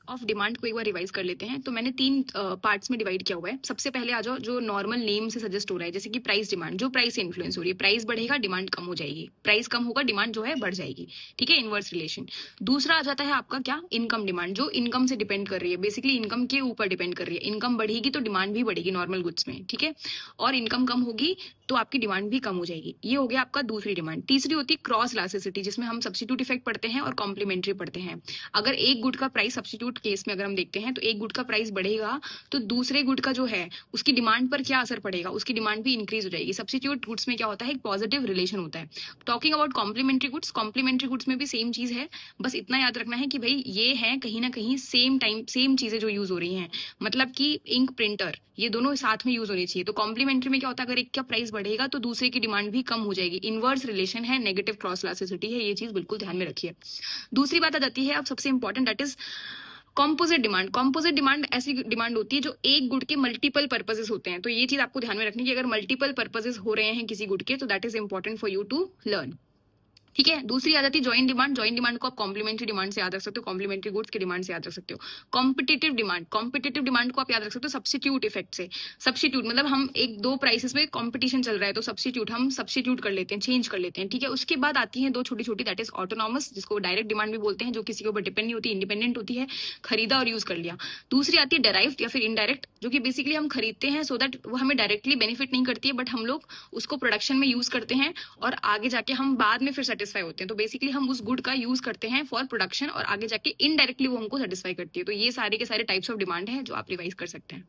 Of demand को एक बार revise कर लेते हैं। तो मैंने 3 पार्ट्स में डिवाइड किया हुआ है। सबसे पहले आ जाओ जो नॉर्मल नेम से सजेस्ट हो रहा है, जैसे कि प्राइस डिमांड, जो प्राइस से इन्फ्लुएंस हो रही है। प्राइस बढ़ेगा डिमांड कम हो जाएगी, प्राइस कम होगा डिमांड जो है बढ़ जाएगी, ठीक है, इनवर्स रिलेशन। दूसरा आ जाता है आपका क्या, इनकम डिमांड, जो इनकम से डिपेंड कर रही है, बेसिकली इनकम के ऊपर डिपेंड कर रही है। इनकम बढ़ेगी तो डिमांड भी बढ़ेगी नॉर्मल गुड्स में, ठीक है, और इनकम कम होगी तो आपकी डिमांड भी कम हो जाएगी। ये हो गया आपका दूसरी डिमांड। तीसरी होती है क्रॉस इलास्टिसिटी, जिसमें हम सब्स्टिट्यूट इफेक्ट पढ़ते हैं और कॉम्प्लीमेंट्री पढ़ते हैं। अगर एक गुड का प्राइस, सब्स्टिट्यूट केस में अगर हम देखते हैं, तो एक गुड का प्राइस बढ़ेगा तो दूसरे गुड का जो है उसकी डिमांड पर क्या असर पड़ेगा, उसकी डिमांड भी इंक्रीज हो जाएगी। सब्स्टिट्यूट गुड्स में क्या होता है, एक पॉजिटिव रिलेशन होता है। टॉकिंग अबाउट कॉम्प्लीमेंट्री गुड्स में भी सेम चीज है, बस इतना याद रखना है कि भाई ये है कहीं ना कहीं सेम टाइम सेम चीजें जो यूज हो रही हैं, मतलब कि इंक, प्रिंटर, ये दोनों साथ में यूज होनी चाहिए। तो कॉम्प्लीमेंट्री में क्या होता है, अगर एक का प्राइस बढ़ेगा तो दूसरे की डिमांड भी कम हो जाएगी। इनवर्स रिलेशन है, नेगेटिव क्रॉस इलास्टिसिटी है, ये चीज बिल्कुल ध्यान में रखिए। दूसरी बात आ जाती है अब सबसे important, that is composite demand. Composite demand ऐसी डिमांड होती है जो एक गुड के मल्टीपल पर्पसेस होते हैं। तो ये चीज आपको ध्यान में रखनी है कि अगर मल्टीपल पर्पसेस हो रहे हैं किसी गुड के, तो that is important for you to learn, ठीक है। दूसरी आ जाती है जॉइंट डिमांड। जॉइंट डिमांड को आप कॉम्प्लीमेंट्री डिमांड से याद रख सकते हो, कॉम्प्लीमेंट्री गुड्स की डिमांड से याद रख सकते हो। कॉम्पिटिटिव डिमांड को आप याद रख सकते हो सब्स्टिट्यूट इफेक्ट से। सब्स्टिट्यूट मतलब हम एक दो प्राइसेस में कंपटीशन चल रहा है, तो हम सब्स्टिट्यूट कर लेते हैं, चेंज कर लेते हैं, ठीक है। उसके बाद आती है दो छोटी छोटी, दैट इज ऑटोनॉमस, जिसको डायरेक्ट डिमांड भी बोलते हैं, जो किसी के ऊपर डिपेंड नहीं होती, इंडिपेंडेंट होती है, खरीदा और यूज कर लिया। दूसरी आती है डायराइव्ड या फिर इनडायरेक्ट, जो कि बेसिकली हम खरीदते हैं सो दैट वो हमें डायरेक्टली बेनिफिट नहीं करती है, बट हम लोग उसको प्रोडक्शन में यूज करते हैं और आगे जाके हम बाद में फिर सेटिस्फाई होते हैं। तो बेसिकली हम उस गुड का यूज करते हैं फॉर प्रोडक्शन और आगे जाके इनडायरेक्टली वो हमको सेटिस्फाई करती है। तो ये सारे के सारे टाइप्स ऑफ डिमांड है जो आप रिवाइज कर सकते हैं।